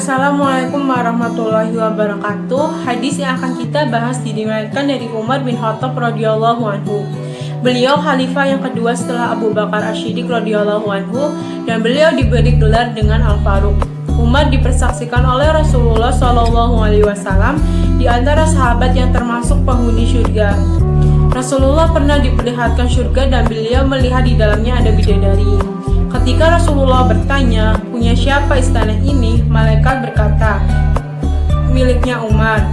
Assalamualaikum warahmatullahi wabarakatuh. Hadis yang akan kita bahas diriwayatkan dari Umar bin Khattab radhiyallahu anhu. Beliau khalifah yang kedua setelah Abu Bakar Asy-Siddiq radhiyallahu anhu dan beliau diberi gelar dengan Al-Faruq. Umar dipersaksikan oleh Rasulullah Shallallahu alaihi wasallam di antara sahabat yang termasuk penghuni surga. Rasulullah pernah diperlihatkan surga dan beliau melihat di dalamnya ada bidadari. Ketika Rasulullah bertanya, punya siapa istana ini? Malaikat berkata, miliknya Umar.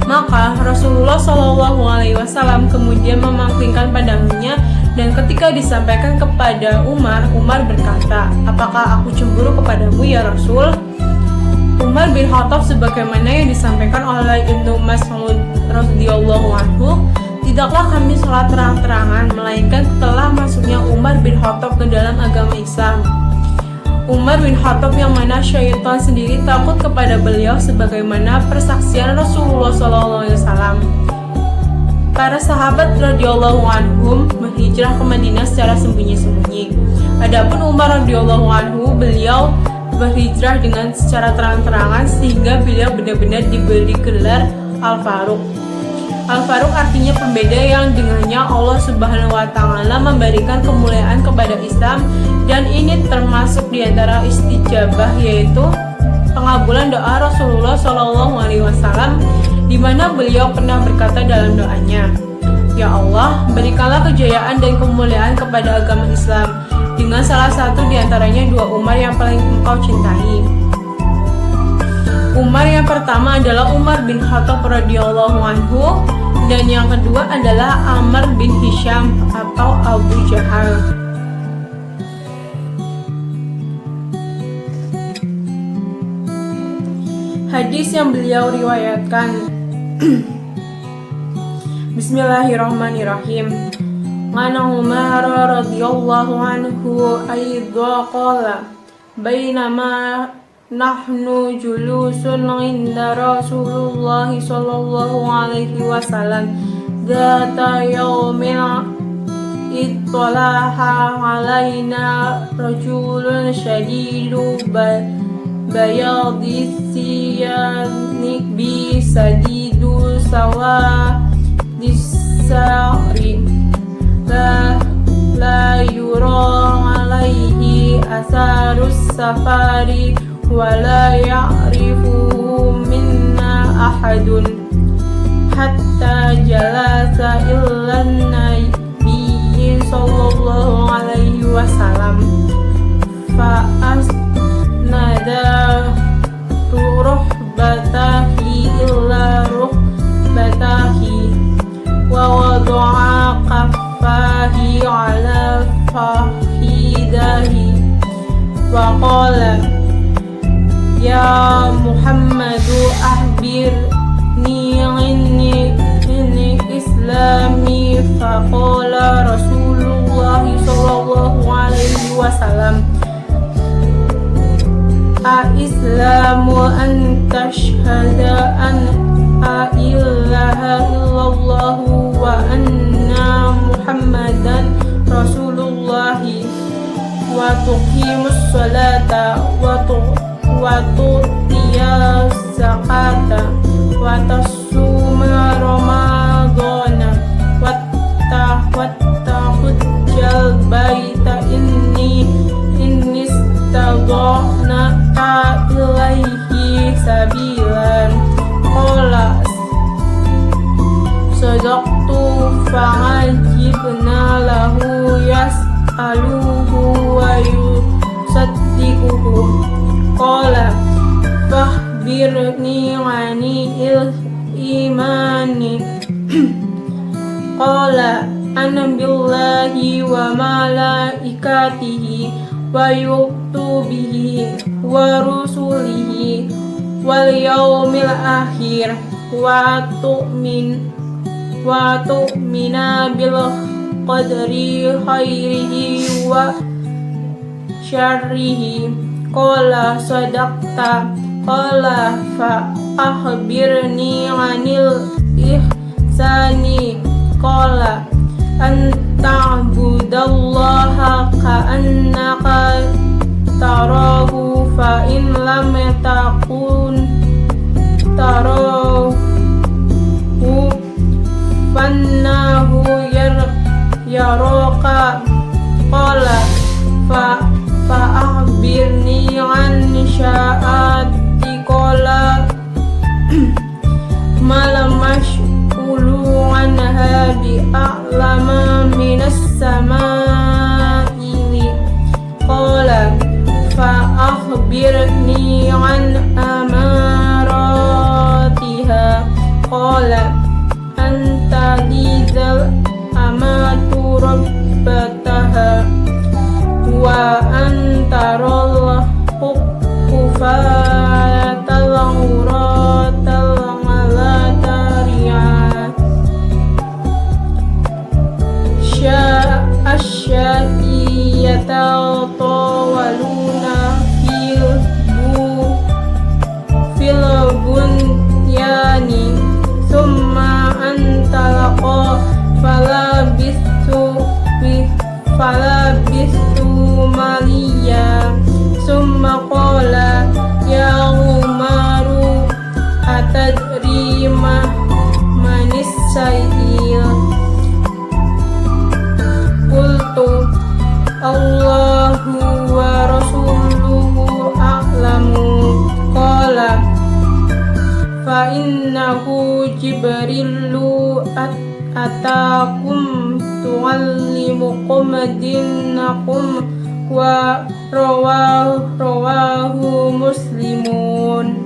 Maka Rasulullah Shallallahu alaihi wasallam kemudian memalingkan pandangannya dan ketika disampaikan kepada Umar, Umar berkata, apakah aku cemburu kepadamu ya Rasul? Umar bin Khattab sebagaimana yang disampaikan oleh Ibnu Mas'ud radhiyallahu anhu, tidaklah kami sholat terang-terangan melainkan setelah masuknya Umar bin Khattab ke dalam agama Islam. Umar bin Khattab yang mana syaitan sendiri takut kepada beliau sebagaimana persaksian Rasulullah SAW. Para sahabat radhiyallahu anhum berhijrah ke Madinah secara sembunyi-sembunyi. Adapun Umar radhiyallahu anhu, beliau berhijrah dengan secara terang-terangan sehingga beliau benar-benar diberi gelar Al-Faruq. Al-Faruq artinya pembeda yang dengannya Allah Subhanahu wa taala memberikan kemuliaan kepada Islam, dan ini termasuk di antara istijabah, yaitu pengabulan doa Rasulullah Shallallahu alaihi wasallam di mana beliau pernah berkata dalam doanya, ya Allah, berikanlah kejayaan dan kemuliaan kepada agama Islam dengan salah satu di antaranya dua Umar yang paling engkau cintai. Umar yang pertama adalah Umar bin Khattab radhiyallahu anhu dan yang kedua adalah Amr bin Hisham atau Abu Jahal. Hadis yang beliau riwayatkan. Bismillahirrahmanirrahim. An Umar radhiyallahu anhu aidha qala bainama nahnu julusun inda Rasulullah sallallahu alaihi wasallam dzata yaumin ittalaha alaina rajulun syadidu bayadis siyanik bi sadidu sawa disari la yura alaihi asarus safari wala ya'rifu minna ahadun hatta jalasa illa nabiyyi sallallahu alaihi wasallam fa asnada ruhbatahi illa ruhbatahi wa wada'a kaffahi ala fahidahi wa qala ya Muhammadu ahbirni inni islami faqala Rasulullah sallallahu alaihi wasallam a-islamu an tashhada an la ilaha illallah wa anna Muhammadan Rasulullah wa tuqimus salata wa tu'tiya zakata wa tasuma ramadana wa tahujjal baita inni istadhana ilaihi sabilan qala sadaqtu fa'ajibna lahu yas'aluhu wa yusaddiquhu qala fakhbirni 'anil imani qala ana billahi wa malaikatihi wa yutubihi wa rusulihi wal yaumil akhir wa tu'mina bil qadri khairihi wa syarrihi qala sadaqta qala fa akhbirni 'anil ihsani qala an ta'budallaha ka'annaka tarahu fa in lam bi'a'lama minas sama'i qala fa'akhbirni an amaratiha qala anta lidzal amatu rabbataha wa antarallah kufatal uratal malatariat asya'iyatal tawaluna fil bunyani summa antalaqa falabistu maliya summa qala ya Umaru atadri manis sayyil qultu Allahu wa rasuluhu a'lamu qala fa innahu Jibrilu atakum tu'allimukum dinakum wa rawahu muslimun.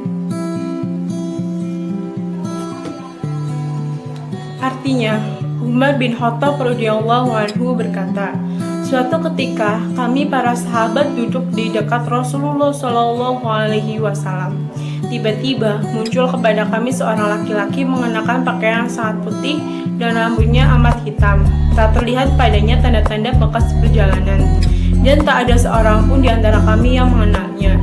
Artinya, Umar bin Khattab radhiyallahu anhu berkata, suatu ketika kami para sahabat duduk di dekat Rasulullah Shallallahu Alaihi Wasallam. Tiba-tiba muncul kepada kami seorang laki-laki mengenakan pakaian sangat putih dan rambutnya amat hitam. Tak terlihat padanya tanda-tanda bekas perjalanan, dan tak ada seorang pun di antara kami yang mengenalnya.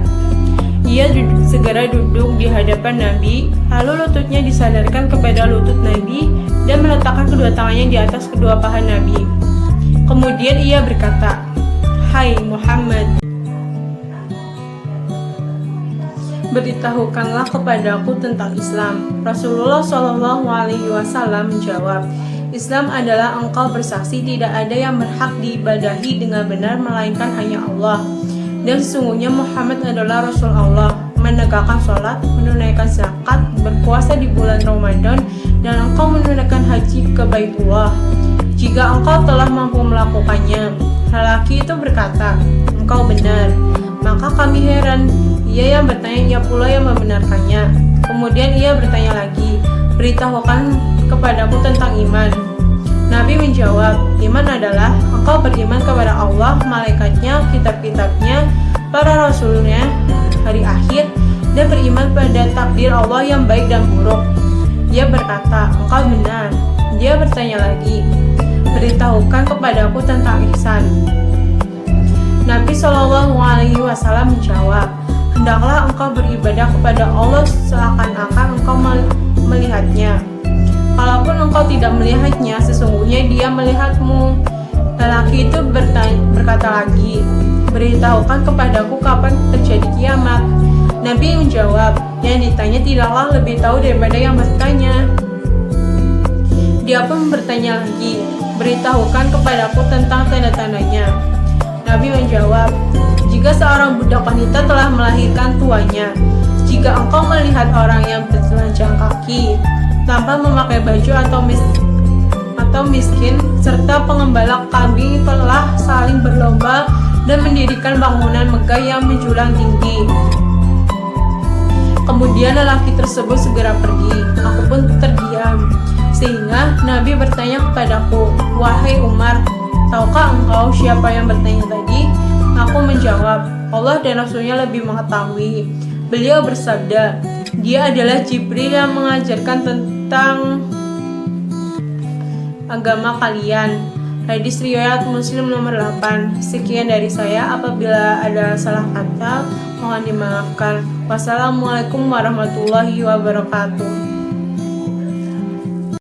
Ia segera duduk di hadapan Nabi, lalu lututnya disandarkan kepada lutut Nabi dan meletakkan kedua tangannya di atas kedua paha Nabi. Kemudian ia berkata, "Hai Muhammad, beritahukanlah kepadaku tentang Islam." Rasulullah Shallallahu Alaihi Wasallam menjawab, Islam adalah engkau bersaksi tidak ada yang berhak diibadahi dengan benar melainkan hanya Allah, dan sesungguhnya Muhammad adalah Rasul Allah, menegakkan sholat, menunaikan zakat, berpuasa di bulan Ramadan, dan engkau menunaikan haji ke Baitullah jika engkau telah mampu melakukannya. Lelaki itu berkata, engkau benar. Maka kami heran. Ia yang bertanya, ia pula yang membenarkannya. Kemudian ia bertanya lagi, beritahukan kepadaku tentang iman. Nabi menjawab, iman adalah engkau beriman kepada Allah, malaikatnya, kitab-kitabnya, para rasulnya, hari akhir, dan beriman pada takdir Allah yang baik dan buruk. Dia berkata, engkau benar. Dia bertanya lagi, beritahukan kepadaku tentang ihsan. Nabi Shallallahu Alaihi Wasallam menjawab, hendaklah engkau beribadah kepada Allah seakan-akan engkau melihatnya. Kalaupun engkau tidak melihatnya, sesungguhnya Dia melihatmu. Lelaki itu berkata lagi, beritahukan kepadaku kapan terjadi kiamat. Nabi menjawab, yang ditanya tidaklah lebih tahu daripada yang bertanya. Dia pun bertanya lagi, beritahukan kepadaku tentang tanda-tandanya. Nabi menjawab, jika seorang budak wanita telah melahirkan tuanya, jika engkau melihat orang yang bertelanjang kaki, tanpa memakai baju atau miskin, serta pengembala kambing telah saling berlomba dan mendirikan bangunan megah yang menjulang tinggi. Kemudian lelaki tersebut segera pergi. Aku pun terdiam, sehingga Nabi bertanya kepadaku, wahai Umar, tahukah engkau siapa yang bertanya tadi? Aku menjawab, Allah dan Rasulnya lebih mengetahui. Beliau bersabda, dia adalah Jibril yang mengajarkan tentang agama kalian. Hadis riwayat Muslim nomor 8. Sekian dari saya, apabila ada salah kata mohon dimaafkan. Wassalamualaikum warahmatullahi wabarakatuh.